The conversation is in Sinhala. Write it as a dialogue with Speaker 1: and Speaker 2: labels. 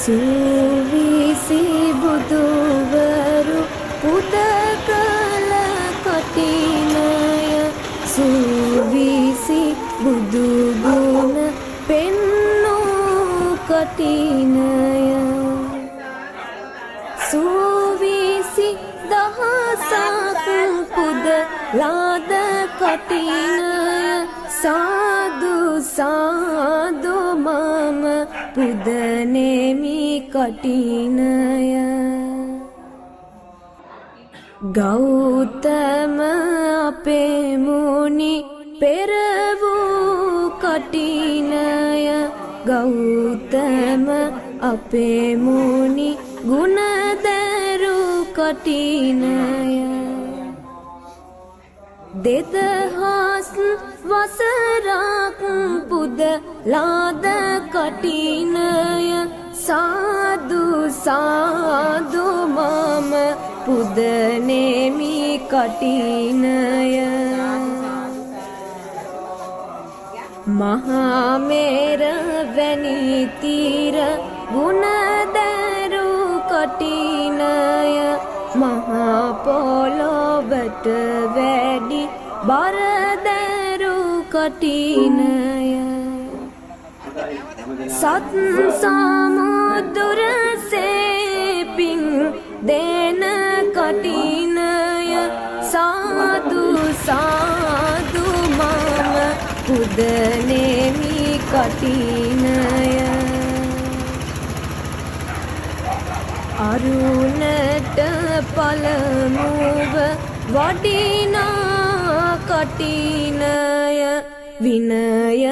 Speaker 1: සූවිසි බුදුවරු පුද කළ කටිනය සූවිසි බුදු ගුණ පෙන්නූ කටිනය සූවිසි දහසක් පුද ලාද කටිනය සාදු සාදු මම පුදනෙමි කටිනය ගෞතම අපේ මුනි පෙර වූ කටිනය ගෞතම අපේ මුනි ගුණදරු කටිනය දෙදහස් වසරක් පුද ලාද කටිනය සාදු සාදු මම පුදනෙමි කටිනය මහා මේර වැනි තීර ගුණදරු කටිනය මහා පොළොවට වැඩි බරදරු කටිනය සත් සමුදුර සේපින් දෙන කටිනය සාදු සාදු මම පුදනෙමි කටිනය අරුණට පළමුව වඩිනා කටිනය විනය